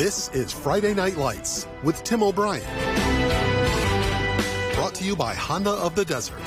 This is Friday Night Lights with Tim O'Brien. Brought to you by Honda of the Desert.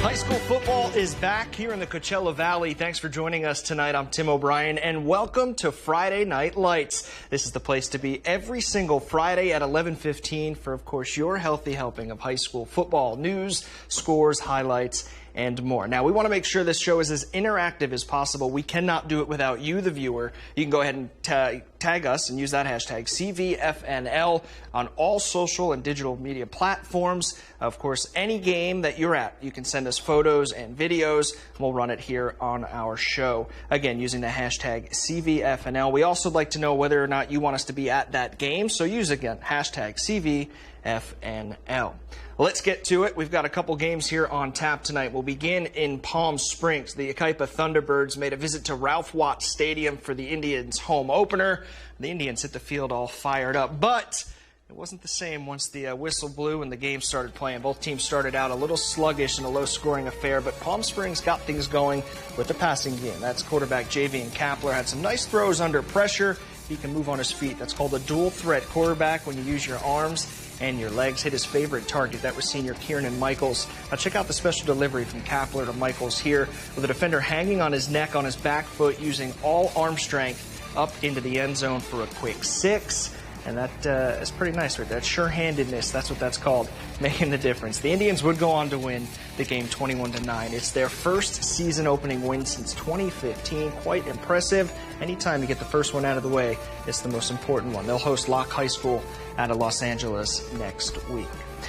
High school football is back here in the Coachella Valley. Thanks for joining us tonight. I'm Tim O'Brien, and welcome to Friday Night Lights. This is the place to be every single Friday at 11:15 for, of course, your healthy helping of high school football news, scores, highlights, and more. Now, we want to make sure this show is as interactive as possible. We cannot do it without you, the viewer. You can go ahead and tag us and use that hashtag CVFNL on all social and digital media platforms. Of course, any game that you're at, you can send us photos and videos. We'll run it here on our show. Again, using the hashtag CVFNL. We also like to know whether or not you want us to be at that game, so use again, hashtag CVFNL. Let's get to it. We've got a couple games here on tap tonight. We'll begin in Palm Springs. The Yucaipa Thunderbirds made a visit to Ralph Watts Stadium for the Indians' home opener. The Indians hit the field all fired up, but it wasn't the same once the whistle blew and the game started playing. Both teams started out a little sluggish in a low-scoring affair, but Palm Springs got things going with the passing game. That's quarterback Javian Kapler had some nice throws under pressure. He can move on his feet. That's called a dual-threat quarterback when you use your arms and your legs. Hit his favorite target. That was senior Kieran Michaels. Now check out the special delivery from Kapler to Michaels here, with the defender hanging on his neck on his back foot, using all arm strength up into the end zone for a quick 6. And that is pretty nice right there. That sure-handedness, that's what that's called, making the difference. The Indians would go on to win the game 21-9. It's their first season opening win since 2015. Quite impressive. Anytime you get the first one out of the way, it's the most important one. They'll host Locke High School out of Los Angeles next week.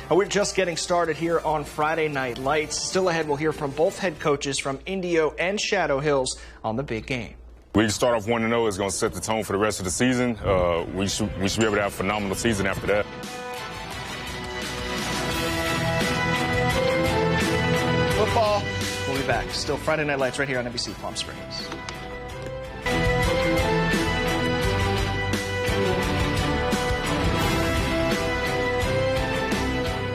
We're just getting started here on Friday Night Lights. Still ahead, we'll hear from both head coaches from Indio and Shadow Hills on the big game. We start off 1-0. It's going to set the tone for the rest of the season. We should be able to have a phenomenal season after that. Football. We'll be back. Still Friday Night Lights right here on NBC Palm Springs.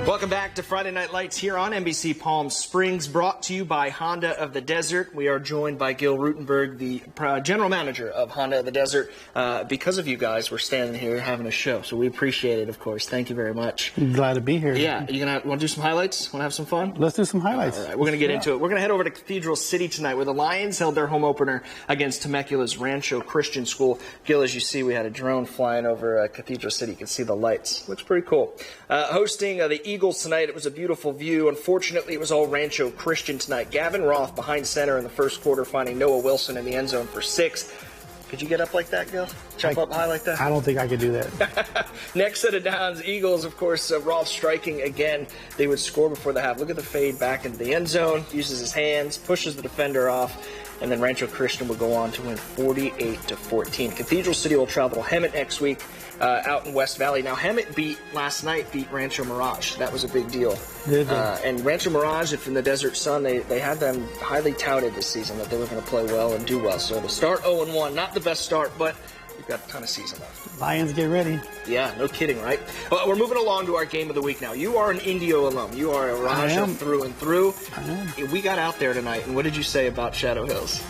Welcome back to Friday Night Lights here on NBC Palm Springs, brought to you by Honda of the Desert. We are joined by Gil Rutenberg, the general manager of Honda of the Desert. Because of you guys, we're standing here having a show, so we appreciate it, of course. Thank you very much. Glad to be here. Yeah, want to do some highlights? Want to have some fun? Let's do some highlights. All right, we're going to get into it. We're going to head over to Cathedral City tonight, where the Lions held their home opener against Temecula's Rancho Christian School. Gil, as you see, we had a drone flying over Cathedral City. You can see the lights. Looks pretty cool. Hosting the Eagles tonight. It was a beautiful view. Unfortunately, it was all Rancho Christian tonight. Gavin Roth behind center in the first quarter, finding Noah Wilson in the end zone for 6. Could you get up like that, Gil? Jump up high like that? I don't think I could do that. Next set of downs, Eagles, of course, Roth striking again. They would score before the half. Look at the fade back into the end zone. Uses his hands, pushes the defender off, and then Rancho Christian will go on to win 48-14. Cathedral City will travel to Hemet next week out in West Valley. Now, Hemet beat Rancho Mirage. That was a big deal. And Rancho Mirage, from the Desert Sun, they had them highly touted this season that they were going to play well and do well. So to start 0-1, not the best start, but we've got a ton of season left. Lions, get ready. Yeah, no kidding, right? Well, we're moving along to our game of the week now. You are an Indio alum. You are a Raja through and through. I am. We got out there tonight, and what did you say about Shadow Hills?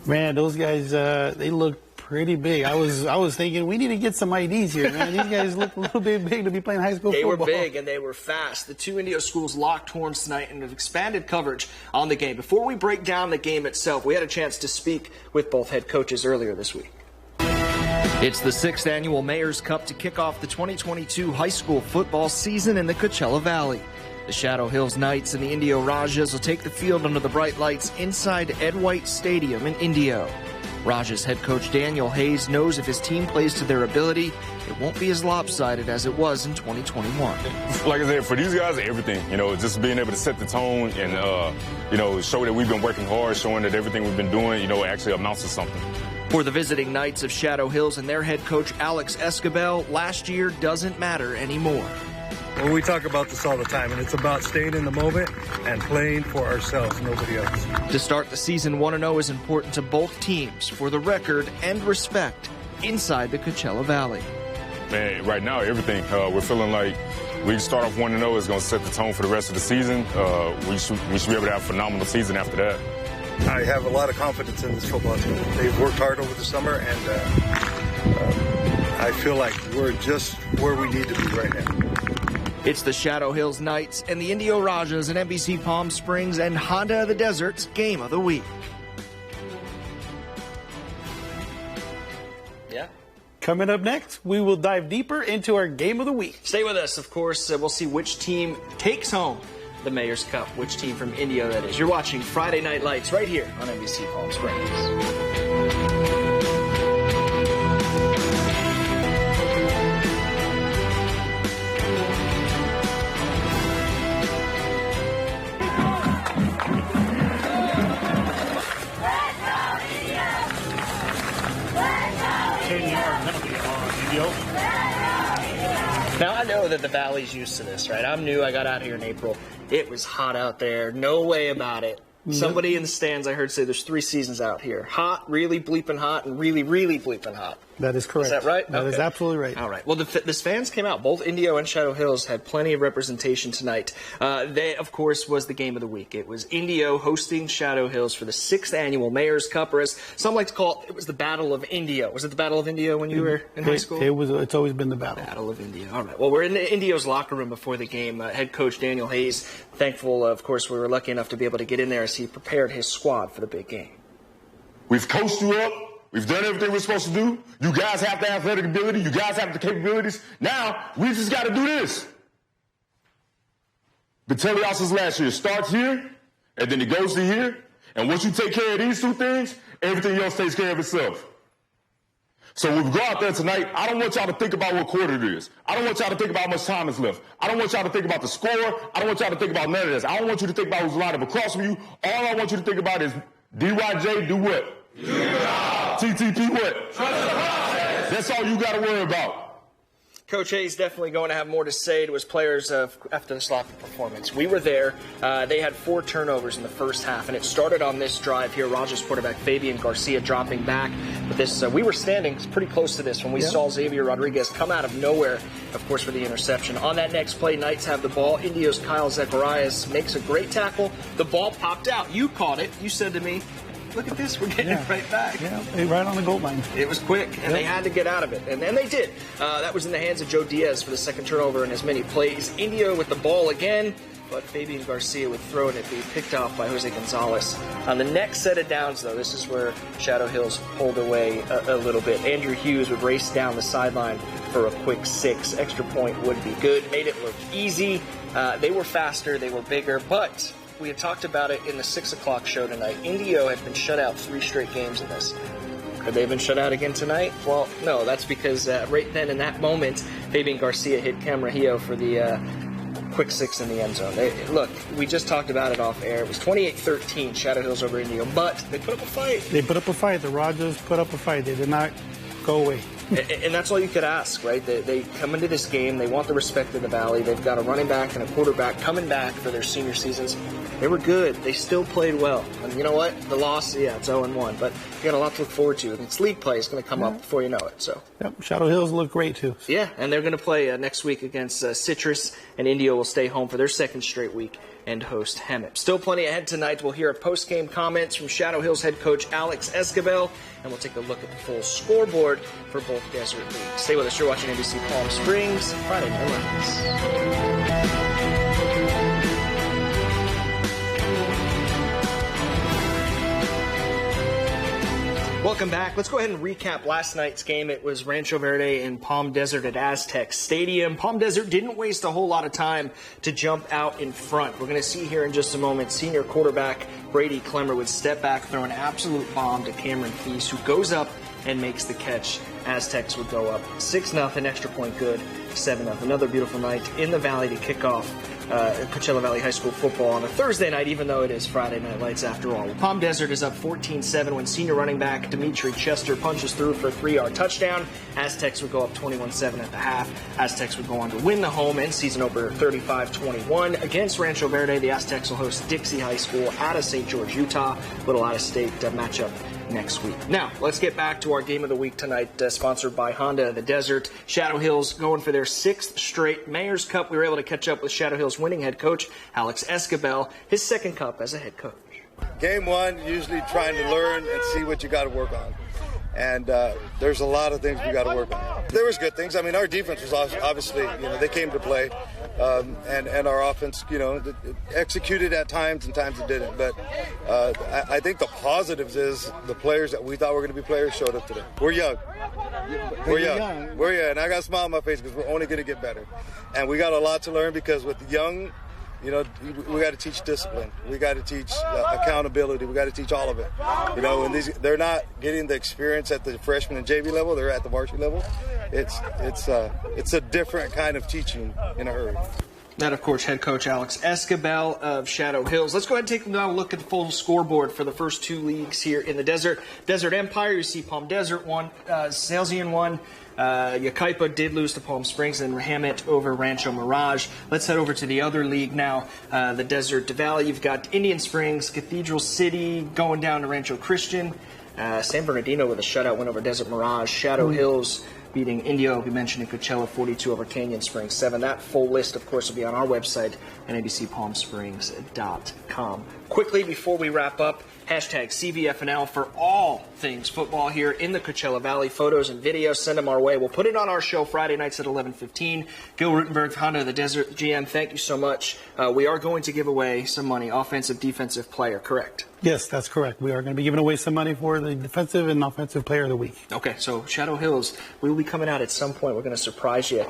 Man, those guys, they look pretty big. I was thinking we need to get some IDs here, man. These guys look a little bit big to be playing high school football. They were big and they were fast. The two Indio schools locked horns tonight and have expanded coverage on the game. Before we break down the game itself, we had a chance to speak with both head coaches earlier this week. It's the 6th annual Mayor's Cup to kick off the 2022 high school football season in the Coachella Valley. The Shadow Hills Knights and the Indio Rajas will take the field under the bright lights inside Ed White Stadium in Indio. Raja's head coach Daniel Hayes knows if his team plays to their ability, it won't be as lopsided as it was in 2021. Like I said, for these guys, everything, just being able to set the tone and, show that we've been working hard, showing that everything we've been doing, actually amounts to something. For the visiting Knights of Shadow Hills and their head coach Alex Escobel, last year doesn't matter anymore. Well, we talk about this all the time, and it's about staying in the moment and playing for ourselves, nobody else. To start the season 1-0 is important to both teams for the record and respect inside the Coachella Valley. Man, right now, everything. We're feeling like we start off 1-0. It's going to set the tone for the rest of the season. We should be able to have a phenomenal season after that. I have a lot of confidence in this football team. They've worked hard over the summer, and I feel like we're just where we need to be right now. It's the Shadow Hills Knights and the Indio Rajas at NBC Palm Springs and Honda of the Desert's Game of the Week. Yeah. Coming up next, we will dive deeper into our Game of the Week. Stay with us, of course. We'll see which team takes home the Mayor's Cup, which team from Indio that is. You're watching Friday Night Lights right here on NBC Palm Springs. Now, I know that the Valley's used to this, right? I'm new. I got out here in April. It was hot out there. No way about it. Somebody in the stands I heard say there's 3 seasons out here. Hot, really bleeping hot, and really, really bleeping hot. That is correct. Is that right? That is absolutely right. All right. Well, the fans came out. Both Indio and Shadow Hills had plenty of representation tonight. They, of course, was the Game of the Week. It was Indio hosting Shadow Hills for the 6th annual Mayor's Cup, or as some like to call it, it was the Battle of Indio. Was it the Battle of Indio when you were in high school? It's always been the Battle of Indio. All right. Well, we're in the Indio's locker room before the game. Head coach Daniel Hayes, thankful, of course, we were lucky enough to be able to get in there as he prepared his squad for the big game. We've coached you up. We've done everything we're supposed to do. You guys have the athletic ability. You guys have the capabilities. Now, we just got to do this. Been telling y'all since last year, it starts here, and then it goes to here. And once you take care of these 2 things, everything else takes care of itself. So when we go out there tonight, I don't want y'all to think about what quarter it is. I don't want y'all to think about how much time is left. I don't want y'all to think about the score. I don't want y'all to think about none of this. I don't want you to think about who's lined up across from you. All I want you to think about is DYJ, do what? TTP what? That's all you got to worry about. Coach Hayes definitely going to have more to say to his players after the sloppy performance. We were there. They had 4 turnovers in the first half, and it started on this drive here. Rogers quarterback Fabian Garcia dropping back. But this, we were standing pretty close to this when we saw Xavier Rodriguez come out of nowhere, of course, for the interception. On that next play, Knights have the ball. Indio's Kyle Zacharias makes a great tackle. The ball popped out. You caught it. You said to me, look at this, we're getting it right back. Yeah, right on the goal line. It was quick, and they had to get out of it. And then they did. That was in the hands of Joe Diaz for the second turnover in as many plays. Indio with the ball again, but Fabian Garcia would throw it and be picked off by Jose Gonzalez. On the next set of downs, though, this is where Shadow Hills pulled away a little bit. Andrew Hughes would race down the sideline for a quick 6. Extra point would be good. Made it look easy. They were faster, they were bigger, but we had talked about it in the 6 o'clock show tonight. Indio had been shut out 3 straight games in this. Could they have been shut out again tonight? Well, no. That's because right then in that moment, Fabian Garcia hit Camarillo for the quick 6 in the end zone. Look, we just talked about it off air. It was 28-13, Shadow Hills over Indio, but they put up a fight. They put up a fight. The Rogers put up a fight. They did not go away. And that's all you could ask, right? They come into this game, they want the respect of the Valley. They've got a running back and a quarterback coming back for their senior seasons. They were good. They still played well. And you know what? The loss, it's 0-1, but you got a lot to look forward to. And it's league play is going to come up before you know it. So. Yep, Shadow Hills look great, too. Yeah, and they're going to play next week against Citrus, and Indio will stay home for their 2nd straight week and host Hemip. Still plenty ahead tonight. We'll hear post-game comments from Shadow Hills head coach Alex Escabel, and we'll take a look at the full scoreboard for both Desert Leagues. Stay with us. You're watching NBC Palm Springs Friday Night Lights. Welcome back. Let's go ahead and recap last night's game. It was Rancho Verde and Palm Desert at Aztec Stadium. Palm Desert didn't waste a whole lot of time to jump out in front. We're going to see here in just a moment senior quarterback Brady Clemmer would step back, throw an absolute bomb to Cameron Feast, who goes up and makes the catch. Aztecs would go up 6-0, extra point good, 7-0. Another beautiful night in the Valley to kick off Coachella Valley High School football on a Thursday night, even though it is Friday Night Lights after all. Palm Desert is up 14-7 when senior running back Dimitri Chester punches through for a 3-yard touchdown. Aztecs would go up 21-7 at the half. Aztecs would go on to win the home and season opener 35-21. Against Rancho Verde, the Aztecs will host Dixie High School out of St. George, Utah. Little out-of-state matchup next week. Now, let's get back to our game of the week tonight, sponsored by Honda of the Desert. Shadow Hills going for their 6th straight Mayor's Cup. We were able to catch up with Shadow Hills winning head coach Alex Escabel, his 2nd cup as a head coach. game one, usually trying to learn and see what you got to work on. And there's a lot of things we got to work on. There was good things. I mean, our defense was obviously, they came to play. And our offense, it executed at times and times it didn't. But I think the positives is the players that we thought were going to be players showed up today. We're young. We're young. And I got a smile on my face because we're only going to get better. And we got a lot to learn because with young, we got to teach discipline. We got to teach accountability. We got to teach all of it. And they're not getting the experience at the freshman and JV level. They're at the varsity level. It's a different kind of teaching in a hurry. That, of course, head coach Alex Escabel of Shadow Hills. Let's go ahead and take a look at the full scoreboard for the first two leagues here in the desert. Desert Empire, you see Palm Desert won, Salesian won. Yucaipa did lose to Palm Springs and Hammett over Rancho Mirage. Let's head over to the other league now, the Desert Valley. You've got Indian Springs, Cathedral City going down to Rancho Christian. San Bernardino with a shutout win over Desert Mirage. Shadow Hills beating Indio, we mentioned in Coachella, 42 over Canyon Springs 7. That full list, of course, will be on our website at NBCPalmSprings.com. Quickly, before we wrap up, hashtag CVFNL for all things football here in the Coachella Valley. Photos and videos, send them our way. We'll put it on our show Friday nights at 11:15. Gil Rutenberg, Honda of the Desert GM, thank you so much. We are going to give away some money, offensive, defensive player, correct? Yes, that's correct. We are going to be giving away some money for the defensive and offensive player of the week. Okay, so Shadow Hills, we will be coming out at some point. We're going to surprise you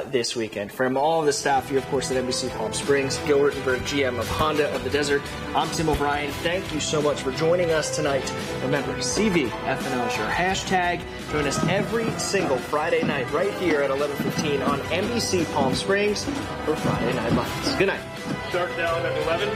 this weekend. From all of the staff here, of course, at NBC Palm Springs, Gil Rutenberg, GM of Honda of the Desert, I'm Tim O'Brien. Thank you so much for joining us tonight. Remember, CVFNL is your hashtag. Join us every single Friday night right here at 11:15 on NBC Palm Springs for Friday Night Lights. Good night. Start down at 11.